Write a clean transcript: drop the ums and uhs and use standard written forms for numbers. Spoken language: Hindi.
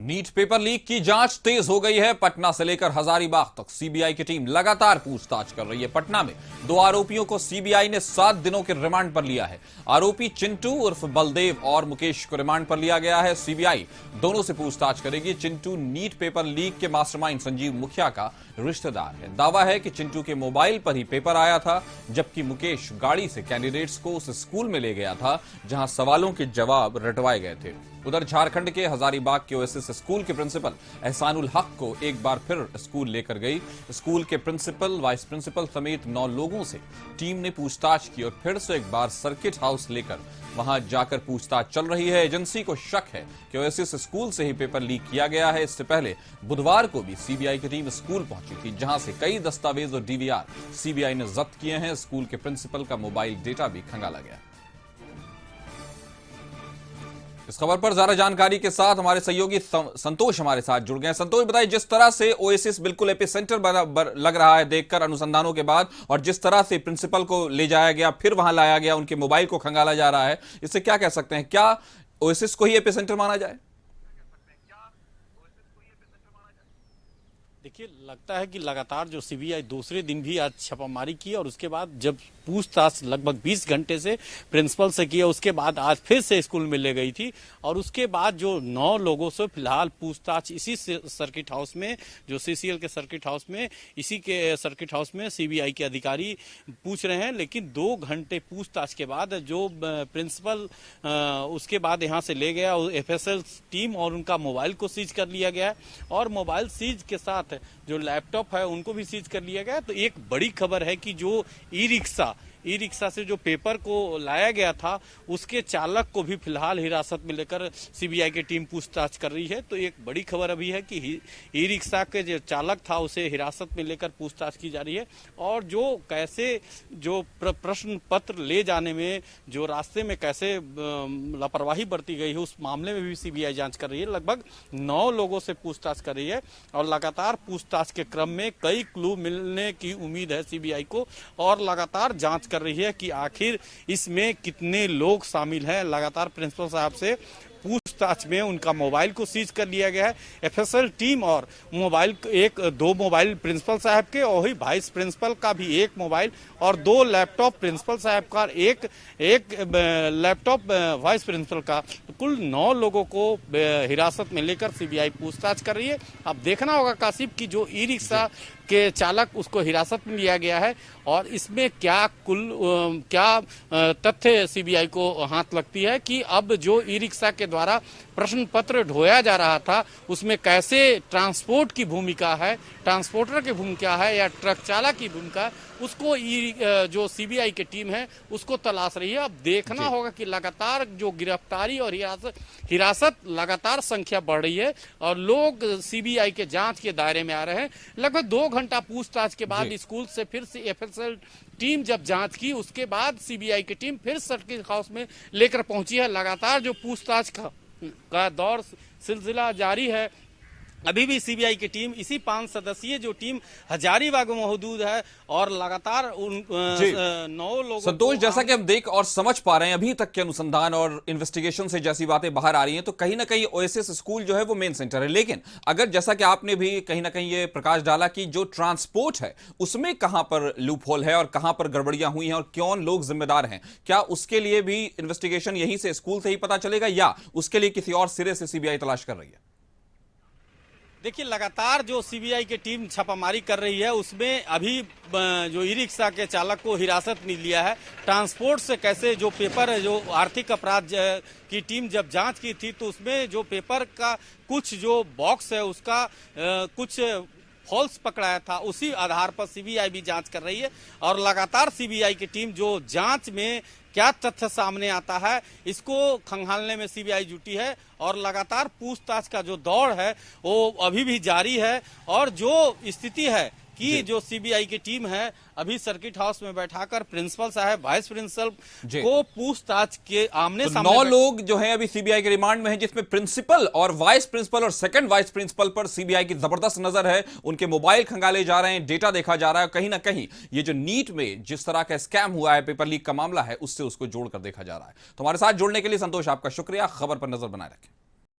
नीट पेपर लीक की जांच तेज हो गई है। पटना से लेकर हजारीबाग तक सीबीआई की टीम लगातार पूछताछ कर रही है। पटना में 2 आरोपियों को सीबीआई ने 7 दिनों के रिमांड पर लिया है। आरोपी चिंटू उर्फ बलदेव और मुकेश को रिमांड पर लिया गया है। सीबीआई दोनों से पूछताछ करेगी। चिंटू नीट पेपर लीक के मास्टरमाइंड संजीव मुखिया का रिश्तेदार है। दावा है कि चिंटू के मोबाइल पर ही पेपर आया था, जबकि मुकेश गाड़ी से कैंडिडेट्स को उस स्कूल में ले गया था जहां सवालों के जवाब रटवाए गए थे। उधर झारखंड के हजारीबाग के ओएसिस स्कूल के प्रिंसिपल एहसानुल हक को एक बार फिर स्कूल लेकर गई। स्कूल के प्रिंसिपल, वाइस प्रिंसिपल समेत 9 लोगों से टीम ने पूछताछ की और फिर से एक बार सर्किट हाउस लेकर वहां जाकर पूछताछ चल रही है। एजेंसी को शक है कि ओएसिस स्कूल से ही पेपर लीक किया गया है। इससे पहले बुधवार को भी सीबीआई की टीम स्कूल पहुंची थी, जहां से कई दस्तावेज और डीवीआर सीबीआई ने जब्त किए हैं। स्कूल के प्रिंसिपल का मोबाइल डेटा भी खंगाला गया। इस खबर पर ज्यादा जानकारी के साथ हमारे सहयोगी संतोष हमारे साथ जुड़ गए। संतोष, बताइए, जिस तरह से ओएसिस बिल्कुल एपिसेंटर लग रहा है देखकर अनुसंधानों के बाद, और जिस तरह से प्रिंसिपल को ले जाया गया फिर वहां लाया गया, उनके मोबाइल को खंगाला जा रहा है, इससे क्या कह सकते हैं? क्या ओएसिस को ही एपिसेंटर माना जाए? देखिए, लगता है कि लगातार जो सीबीआई दूसरे दिन भी आज छापामारी की और उसके बाद जब पूछताछ लगभग 20 घंटे से प्रिंसिपल से किया, उसके बाद आज फिर से स्कूल में ले गई थी। और उसके बाद जो 9 लोगों से फिलहाल पूछताछ इसी सर्किट हाउस में, जो सीसीएल के सर्किट हाउस में, इसी के सर्किट हाउस में सीबीआई के अधिकारी पूछ रहे हैं। लेकिन 2 घंटे पूछताछ के बाद जो प्रिंसिपल उसके बाद यहाँ से ले गया, एफएसएल टीम, और उनका मोबाइल को सीज कर लिया गया और मोबाइल सीज के साथ जो लैपटॉप है उनको भी सीज कर लिया गया। तो एक बड़ी खबर है कि जो ई रिक्शा से जो पेपर को लाया गया था, उसके चालक को भी फिलहाल हिरासत में लेकर सीबीआई की टीम पूछताछ कर रही है। तो एक बड़ी खबर अभी है कि ई रिक्शा के जो चालक था उसे हिरासत में लेकर पूछताछ की जा रही है। और जो कैसे जो प्रश्न पत्र ले जाने में जो रास्ते में कैसे लापरवाही बरती गई है, उस मामले में भी सीबीआई जांच कर रही है। लगभग 9 लोगों से पूछताछ कर रही है और लगातार पूछताछ के क्रम में कई क्लू मिलने की उम्मीद है सीबीआई को, और लगातार जांच कर रही है कि आखिर इसमें कितने लोग शामिल हैं। लगातार प्रिंसिपल साहब से पूछताछ में उनका मोबाइल को सीज कर लिया गया है। एफएसएल टीम और मोबाइल, 2 मोबाइल प्रिंसिपल साहब के, और ही वाइस प्रिंसिपल का भी 1 मोबाइल और 2 लैपटॉप प्रिंसिपल साहब का, एक लैपटॉप वाइस प्रिंसिपल का। कुल 9 लोगों को हिरासत में लेकर सीबीआई पूछताछ कर रही है। अब देखना होगा काशिफ की जो ई रिक्शा के चालक, उसको हिरासत में लिया गया है और इसमें क्या तथ्य सीबीआई को हाथ लगती है कि अब जो ई रिक्शा के द्वारा प्रश्न पत्र ढोया जा रहा था, उसमें कैसे ट्रांसपोर्ट की भूमिका है, ट्रांसपोर्टर की भूमिका है या ट्रक चालक की भूमिका, उसको जो सीबीआई की टीम है उसको तलाश रही है। अब देखना होगा कि लगातार जो गिरफ्तारी और हिरासत लगातार संख्या बढ़ रही है और लोग सीबीआई के जांच के दायरे में आ रहे हैं। लगभग 2 घंटा पूछताछ के बाद स्कूल से फिर से एफएसएल टीम जब जांच की, उसके बाद सीबीआई की टीम फिर सर्किट हाउस में लेकर पहुंची है। लगातार जो पूछताछ का दौर सिलसिला जारी है। अभी भी सीबीआई की टीम, इसी 5 सदस्यीय जो टीम हजारीबाग में मौजूद है और लगातार उन 9 लोगों। संतोष, जैसा कि हम देख और समझ पा रहे हैं, अभी तक के अनुसंधान और इन्वेस्टिगेशन से जैसी बातें बाहर आ रही हैं, तो कहीं ना कहीं ओएसिस स्कूल जो है वो मेन सेंटर है। लेकिन अगर जैसा कि आपने भी कहीं ना कहीं ये प्रकाश डाला कि जो ट्रांसपोर्ट है उसमें कहां पर लूप होल है और कहां पर गड़बड़ियां हुई हैं और कौन लोग जिम्मेदार हैं, क्या उसके लिए भी इन्वेस्टिगेशन यहीं से स्कूल से ही पता चलेगा या उसके लिए किसी और सिरे से सीबीआई तलाश कर रही है? देखिए, लगातार जो सीबीआई की टीम छापामारी कर रही है उसमें अभी जो ई रिक्शा के चालक को हिरासत में लिया है। ट्रांसपोर्ट से कैसे जो पेपर है, जो आर्थिक अपराध की टीम जब जांच की थी तो उसमें जो पेपर का कुछ जो बॉक्स है उसका कुछ फॉल्स पकड़ाया था, उसी आधार पर सीबीआई भी जांच कर रही है। और लगातार सीबीआई की टीम जो जांच में क्या तथ्य सामने आता है इसको खंगालने में सीबीआई जुटी है और लगातार पूछताछ का जो दौर है वो अभी भी जारी है। और जो स्थिति है कि जो सीबीआई की टीम है अभी सर्किट हाउस में बैठाकर प्रिंसिपल साहब, वाइस प्रिंसिपल को पूछताछ के आमने सामने 9 लोग जो हैं अभी सीबीआई के रिमांड में हैं, जिसमें प्रिंसिपल और वाइस प्रिंसिपल और सेकंड वाइस प्रिंसिपल पर सीबीआई की जबरदस्त नजर है। उनके मोबाइल खंगाले जा रहे हैं, डेटा देखा जा रहा है। कहीं ना कहीं ये जो नीट में जिस तरह का स्कैम हुआ है, पेपर लीक का मामला है, उससे उसको जोड़कर देखा जा रहा है। तो हमारे साथ जुड़ने के लिए संतोष, आपका शुक्रिया। खबर पर नजर बनाए रखें।